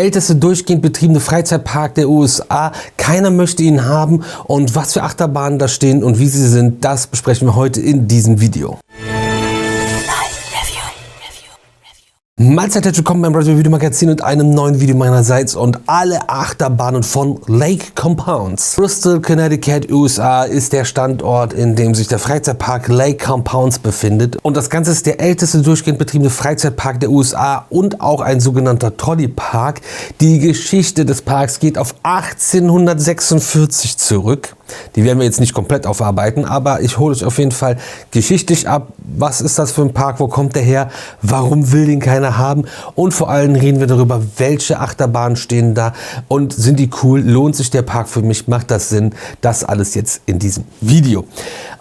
älteste durchgehend betriebene Freizeitpark der USA. Keiner möchte ihn haben, und was für Achterbahnen da stehen und wie sie sind, das besprechen wir heute in diesem Video. Mahlzeit, herzlich willkommen beim Review Video Magazin und einem neuen Video meinerseits und alle Achterbahnen von Lake Compounce. Bristol, Connecticut, USA ist der Standort, in dem sich der Freizeitpark Lake Compounce befindet, und das Ganze ist der älteste durchgehend betriebene Freizeitpark der USA und auch ein sogenannter Trolley-Park. Die Geschichte des Parks geht auf 1846 zurück. Die werden wir jetzt nicht komplett aufarbeiten, aber ich hole euch auf jeden Fall geschichtlich ab. Was ist das für ein Park? Wo kommt der her? Warum will den keiner haben? Und vor allem reden wir darüber, welche Achterbahnen stehen da und sind die cool? Lohnt sich der Park für mich? Macht das Sinn? Das alles jetzt in diesem Video.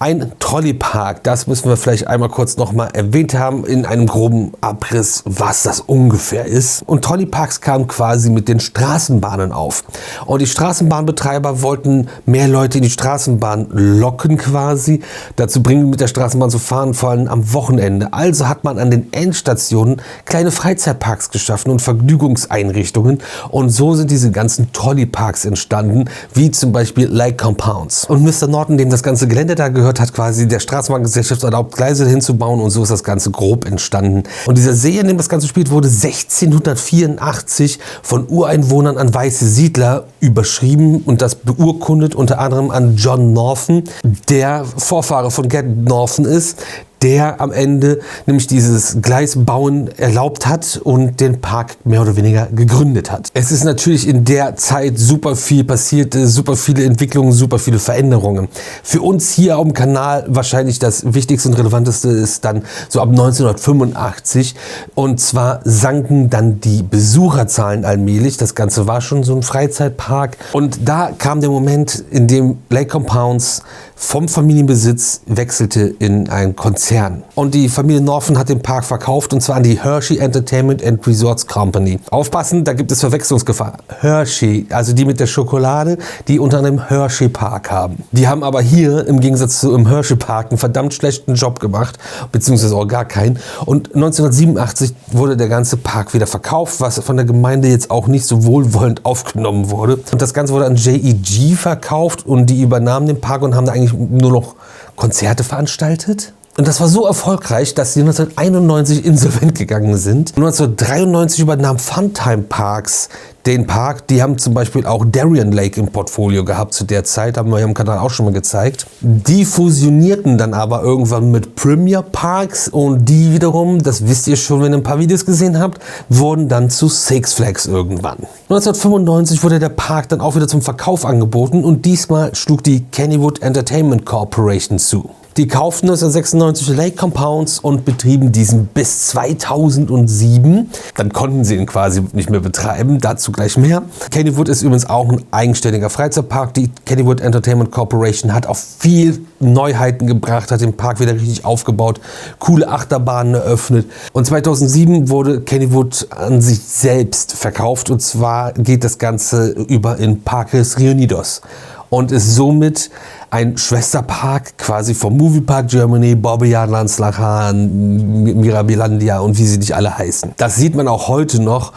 Ein Trolley-Park, das müssen wir vielleicht einmal kurz nochmal erwähnt haben in einem groben Abriss, was das ungefähr ist. Und Trolley-Parks kamen quasi mit den Straßenbahnen auf. Und die Straßenbahnbetreiber wollten mehr Leute in die Straßenbahn locken quasi, dazu bringen, mit der Straßenbahn zu fahren, vor allem am Wochenende. Also hat man an den Endstationen kleine Freizeitparks geschaffen und Vergnügungseinrichtungen, und so sind diese ganzen Trolley-Parks entstanden, wie zum Beispiel Lake Compounce. Und Mr. Norton, dem das ganze Gelände da gehört, hat quasi der Straßenbahngesellschaft erlaubt, Gleise hinzubauen, und so ist das Ganze grob entstanden. Und dieser See, in dem das Ganze spielt, wurde 1684 von Ureinwohnern an weiße Siedler überschrieben und das beurkundet, unter anderem an John Norton, der Vorfahre von Get Norton ist, der am Ende nämlich dieses Gleisbauen erlaubt hat und den Park mehr oder weniger gegründet hat. Es ist natürlich in der Zeit super viel passiert, super viele Entwicklungen, super viele Veränderungen. Für uns hier auf dem Kanal wahrscheinlich das Wichtigste und Relevanteste ist dann so ab 1985, und zwar sanken dann die Besucherzahlen allmählich. Das Ganze war schon so ein Freizeitpark, und da kam der Moment, in dem Lake Compounce vom Familienbesitz wechselte in ein Konzern. Und die Familie Norton hat den Park verkauft, und zwar an die Hershey Entertainment and Resorts Company. Aufpassen, da gibt es Verwechslungsgefahr. Hershey, also die mit der Schokolade, die unter anderem Hershey Park haben. Die haben aber hier im Gegensatz zu im Hershey Park einen verdammt schlechten Job gemacht, beziehungsweise auch gar keinen. Und 1987 wurde der ganze Park wieder verkauft, was von der Gemeinde jetzt auch nicht so wohlwollend aufgenommen wurde. Und das Ganze wurde an JEG verkauft, und die übernahmen den Park und haben da eigentlich nur noch Konzerte veranstaltet. Und das war so erfolgreich, dass sie 1991 insolvent gegangen sind. 1993 übernahm Funtime Parks den Park. Die haben zum Beispiel auch Darien Lake im Portfolio gehabt zu der Zeit, haben wir ja im Kanal auch schon mal gezeigt. Die fusionierten dann aber irgendwann mit Premier Parks, und die wiederum, das wisst ihr schon, wenn ihr ein paar Videos gesehen habt, wurden dann zu Six Flags irgendwann. 1995 wurde der Park dann auch wieder zum Verkauf angeboten, und diesmal schlug die Kennywood Entertainment Corporation zu. Die kauften 1996 Lake Compounce und betrieben diesen bis 2007. Dann konnten sie ihn quasi nicht mehr betreiben, dazu gleich mehr. Kennywood ist übrigens auch ein eigenständiger Freizeitpark. Die Kennywood Entertainment Corporation hat auch viel Neuheiten gebracht, hat den Park wieder richtig aufgebaut, coole Achterbahnen eröffnet. Und 2007 wurde Kennywood an sich selbst verkauft, und zwar geht das Ganze über in Parques Reunidos und ist somit ein Schwesterpark quasi vom Moviepark Germany, Bobbejahr, Landslachan, Mirabilandia und wie sie nicht alle heißen. Das sieht man auch heute noch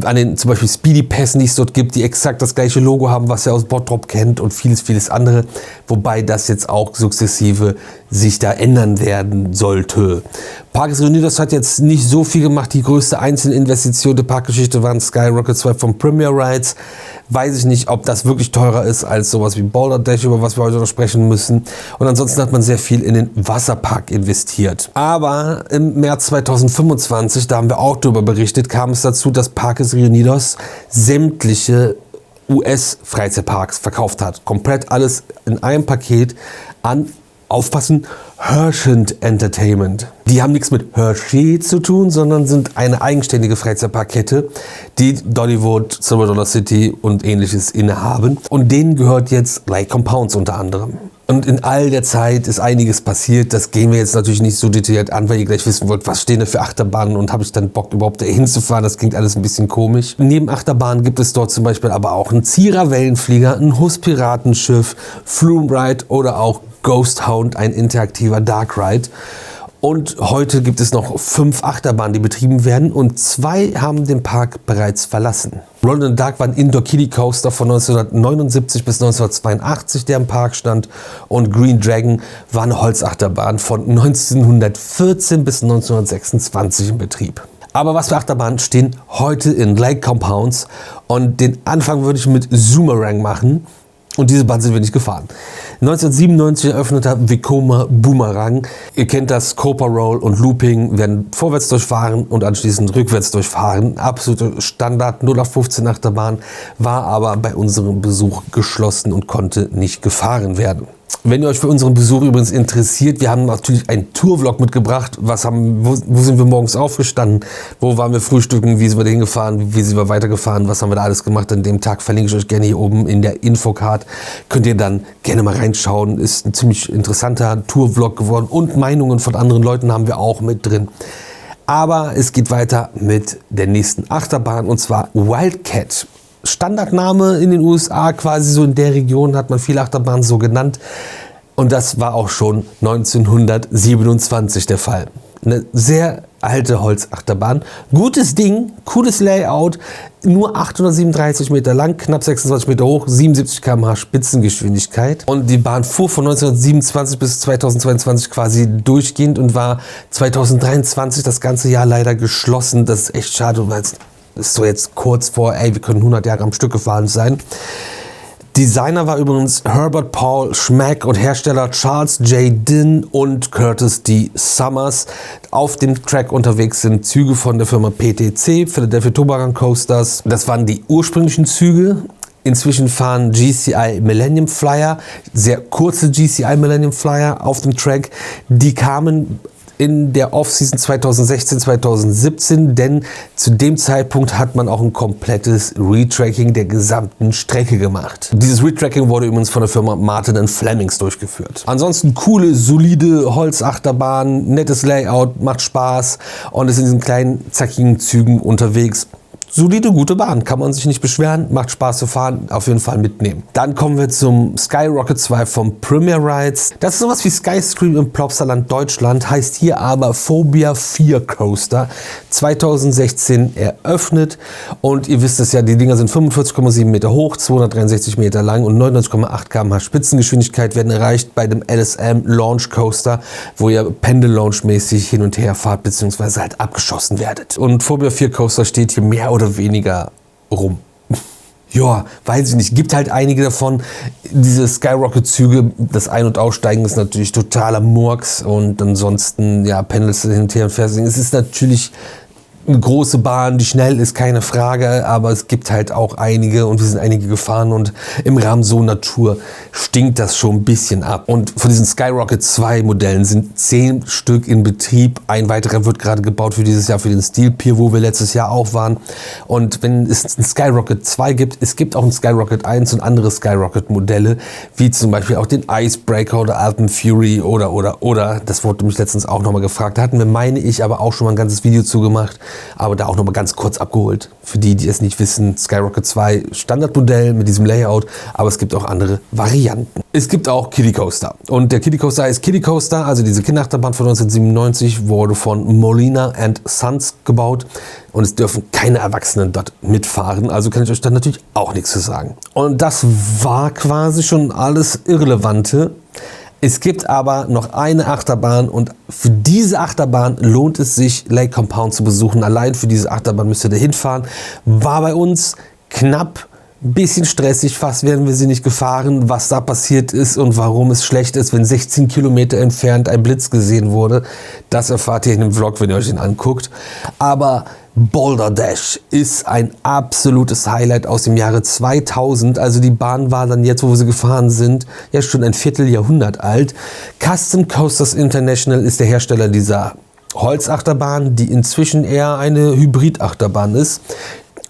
an den zum Beispiel Speedy Pässen, die es dort gibt, die exakt das gleiche Logo haben, was ihr aus Bottrop kennt, und vieles andere. Wobei das jetzt auch sukzessive sich da ändern werden sollte. Parques Reunidos hat jetzt nicht so viel gemacht. Die größte einzelne Investition der Parkgeschichte waren Skyrocket 2 von Premier Rides. Weiß ich nicht, ob das wirklich teurer ist als sowas wie Boulder Dash, über was wir heute noch sprechen müssen. Und ansonsten hat man sehr viel in den Wasserpark investiert. Aber im März 2025, da haben wir auch darüber berichtet, kam es dazu, dass Parques Reunidos sämtliche US-Freizeitparks verkauft hat. Komplett alles in einem Paket an, aufpassen, Hershey Entertainment. Die haben nichts mit Hershey zu tun, sondern sind eine eigenständige Freizeitparkkette, die Dollywood, Silver Dollar City und ähnliches innehaben. Und denen gehört jetzt Lake Compounce unter anderem. Und in all der Zeit ist einiges passiert. Das gehen wir jetzt natürlich nicht so detailliert an, weil ihr gleich wissen wollt, was stehen da für Achterbahnen und habe ich dann Bock überhaupt da hinzufahren. Das klingt alles ein bisschen komisch. Neben Achterbahnen gibt es dort zum Beispiel aber auch einen Zierer-Wellenflieger, ein Hus-Piratenschiff, Flume Ride oder auch Ghost Hound, ein interaktiver Dark Ride. Und heute gibt es noch 5 Achterbahnen, die betrieben werden und 2 haben den Park bereits verlassen. Roll in the Dark war ein Indoor Kiddie Coaster von 1979 bis 1982, der im Park stand, und Green Dragon war eine Holzachterbahn von 1914 bis 1926 in Betrieb. Aber was für Achterbahnen stehen heute in Lake Compounce? Und den Anfang würde ich mit Zoomerang machen. Und diese Bahn sind wir nicht gefahren. 1997 eröffneter Vekoma Boomerang. Ihr kennt das, Copa Roll und Looping werden vorwärts durchfahren und anschließend rückwärts durchfahren. Absolute Standard 0815 Achterbahn, war aber bei unserem Besuch geschlossen und konnte nicht gefahren werden. Wenn ihr euch für unseren Besuch übrigens interessiert, wir haben natürlich einen Tourvlog mitgebracht. Wo sind wir morgens aufgestanden? Wo waren wir frühstücken? Wie sind wir da hingefahren? Wie sind wir weitergefahren? Was haben wir da alles gemacht an dem Tag? Verlinke ich euch gerne hier oben in der Infocard. Könnt ihr dann gerne mal reinschauen. Ist ein ziemlich interessanter Tourvlog geworden und Meinungen von anderen Leuten haben wir auch mit drin. Aber es geht weiter mit der nächsten Achterbahn und zwar Wildcat. Standardname in den USA, quasi so in der Region hat man viele Achterbahnen so genannt. Und das war auch schon 1927 der Fall. Eine sehr alte Holzachterbahn. Gutes Ding, cooles Layout, nur 837 Meter lang, knapp 26 Meter hoch, 77 km/h Spitzengeschwindigkeit. Und die Bahn fuhr von 1927 bis 2022 quasi durchgehend und war 2023 das ganze Jahr leider geschlossen. Das ist echt schade, weil es ist so jetzt kurz vor, wir können 100 Jahre am Stück gefahren sein. Designer war übrigens Herbert Paul Schmack und Hersteller Charles J. Dinn und Curtis D. Summers. Auf dem Track unterwegs sind Züge von der Firma PTC, Philadelphia Toboggan Coasters. Das waren die ursprünglichen Züge. Inzwischen fahren GCI Millennium Flyer, sehr kurze GCI Millennium Flyer auf dem Track. Die kamen in der Off-Season 2016-2017, denn zu dem Zeitpunkt hat man auch ein komplettes Retracking der gesamten Strecke gemacht. Dieses Retracking wurde übrigens von der Firma Martin & Flemings durchgeführt. Ansonsten coole, solide Holzachterbahn, nettes Layout, macht Spaß und ist in diesen kleinen, zackigen Zügen unterwegs. Solide, gute Bahn, kann man sich nicht beschweren, macht Spaß zu fahren, auf jeden Fall mitnehmen. Dann kommen wir zum Skyrocket 2 vom Premier Rides. Das ist sowas wie Skyscream im Plopsaland Deutschland, heißt hier aber Phobia 4 Coaster. 2016 eröffnet und ihr wisst es ja, die Dinger sind 45,7 Meter hoch, 263 Meter lang und 99,8 km/h Spitzengeschwindigkeit werden erreicht bei dem LSM Launch Coaster, wo ihr Pendel-Launch-mäßig hin und her fahrt bzw. halt abgeschossen werdet. Und Phobia 4 Coaster steht hier mehr oder weniger rum. Ja, weiß ich nicht. Gibt halt einige davon. Diese Skyrocket-Züge, das Ein- und Aussteigen ist natürlich totaler Murks und ansonsten, ja, pendelst du hin und her und fährst. Es ist natürlich eine große Bahn, die schnell ist, keine Frage, aber es gibt halt auch einige und wir sind einige gefahren und im Rahmen so Natur stinkt das schon ein bisschen ab. Und von diesen Skyrocket 2 Modellen sind 10 Stück in Betrieb. Ein weiterer wird gerade gebaut für dieses Jahr für den Steel Pier, wo wir letztes Jahr auch waren. Und wenn es einen Skyrocket 2 gibt, es gibt auch einen Skyrocket 1 und andere Skyrocket Modelle, wie zum Beispiel auch den Icebreaker oder Alpen Fury oder, das wurde mich letztens auch nochmal gefragt. Da hatten wir, meine ich, aber auch schon mal ein ganzes Video zu gemacht. Aber da auch noch mal ganz kurz abgeholt. Für die, die es nicht wissen, Skyrocket 2 Standardmodell mit diesem Layout, aber es gibt auch andere Varianten. Es gibt auch Kiddie Coaster. Und der Kiddie Coaster heißt Kiddie Coaster, also diese Kinderachterbahn von 1997 wurde von Molina & Sons gebaut. Und es dürfen keine Erwachsenen dort mitfahren, also kann ich euch da natürlich auch nichts zu sagen. Und das war quasi schon alles Irrelevante. Es gibt aber noch eine Achterbahn und für diese Achterbahn lohnt es sich, Lake Compound zu besuchen. Allein für diese Achterbahn müsst ihr da hinfahren. War bei uns knapp, bisschen stressig, fast wären wir sie nicht gefahren. Was da passiert ist und warum es schlecht ist, wenn 16 Kilometer entfernt ein Blitz gesehen wurde, das erfahrt ihr in dem Vlog, wenn ihr euch ihn anguckt. Aber Boulder Dash ist ein absolutes Highlight aus dem Jahre 2000. Also die Bahn war dann jetzt, wo wir sie gefahren sind, ja schon ein Vierteljahrhundert alt. Custom Coasters International ist der Hersteller dieser Holzachterbahn, die inzwischen eher eine Hybridachterbahn ist.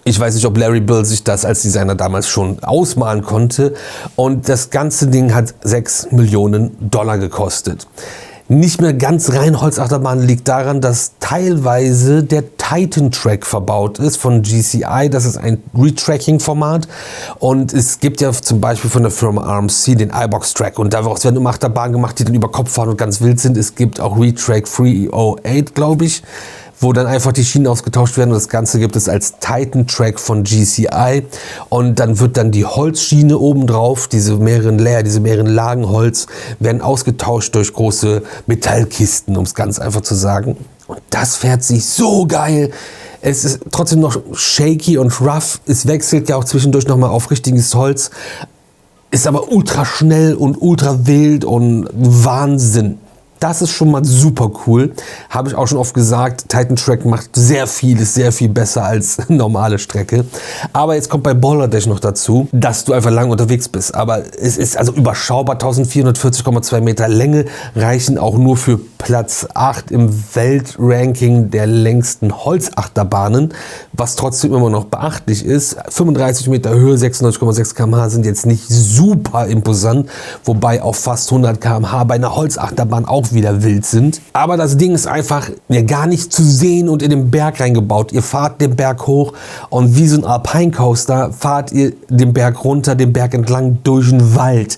Ich weiß nicht, ob Larry Bill sich das als Designer damals schon ausmalen konnte. Und das ganze Ding hat $6 Millionen gekostet. Nicht mehr ganz rein Holzachterbahn liegt daran, dass teilweise der Titan Track verbaut ist von GCI. Das ist ein Retracking-Format und es gibt ja zum Beispiel von der Firma RMC den iBox Track und daraus werden immer Achterbahnen gemacht, die dann über Kopf fahren und ganz wild sind. Es gibt auch Retrack 308, glaube ich, wo dann einfach die Schienen ausgetauscht werden und das Ganze gibt es als Titan Track von GCI und dann wird dann die Holzschiene obendrauf, diese mehreren Layer, diese mehreren Lagen Holz werden ausgetauscht durch große Metallkisten, um es ganz einfach zu sagen. Und das fährt sich so geil. Es ist trotzdem noch shaky und rough. Es wechselt ja auch zwischendurch nochmal auf richtiges Holz. Ist aber ultra schnell und ultra wild und Wahnsinn. Das ist schon mal super cool. Habe ich auch schon oft gesagt, Titan Track macht sehr viel, ist sehr viel besser als normale Strecke. Aber jetzt kommt bei Boulder Dash noch dazu, dass du einfach lang unterwegs bist. Aber es ist also überschaubar, 1440,2 Meter Länge reichen auch nur für Platz 8 im Weltranking der längsten Holzachterbahnen, was trotzdem immer noch beachtlich ist. 35 Meter Höhe, 96,6 km/h sind jetzt nicht super imposant, wobei auf fast 100 km/h bei einer Holzachterbahn auch wieder wild sind. Aber das Ding ist einfach gar nicht zu sehen und in den Berg reingebaut. Ihr fahrt den Berg hoch und wie so ein Alpine Coaster fahrt ihr den Berg runter, den Berg entlang durch den Wald.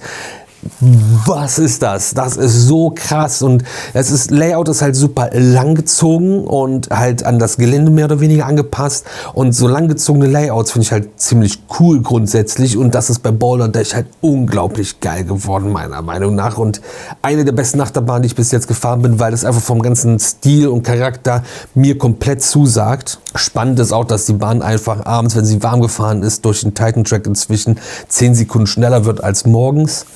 Was ist das? Das ist so krass und Layout ist halt super langgezogen und halt an das Gelände mehr oder weniger angepasst und so langgezogene Layouts finde ich halt ziemlich cool grundsätzlich und das ist bei Boulder Dash halt unglaublich geil geworden meiner Meinung nach und eine der besten Achterbahnen, die ich bis jetzt gefahren bin, weil das einfach vom ganzen Stil und Charakter mir komplett zusagt. Spannend ist auch, dass die Bahn einfach abends, wenn sie warm gefahren ist, durch den Titan Track inzwischen 10 Sekunden schneller wird als morgens.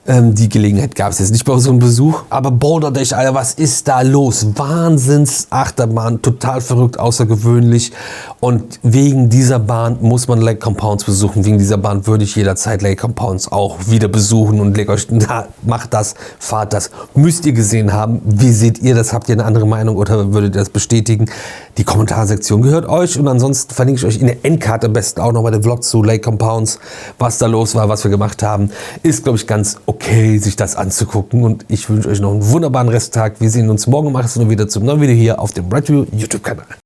Die Gelegenheit gab es jetzt nicht bei unserem Besuch. Aber Boulder Dash, Alter, was ist da los? Wahnsinns-Achterbahn, total verrückt, außergewöhnlich. Und wegen dieser Bahn muss man Lake Compounce besuchen. Wegen dieser Bahn würde ich jederzeit Lake Compounce auch wieder besuchen und legt euch, macht das, fahrt das. Müsst ihr gesehen haben. Wie seht ihr das? Habt ihr eine andere Meinung oder würdet ihr das bestätigen? Die Kommentarsektion gehört euch und ansonsten verlinke ich euch in der Endkarte am besten auch noch mal den Vlog zu Lake Compounce, was da los war, was wir gemacht haben. Ist, glaube ich, ganz okay, sich das anzugucken und ich wünsche euch noch einen wunderbaren Resttag. Wir sehen uns morgen um 18 Uhr wieder zum neuen Video hier auf dem Redview YouTube-Kanal.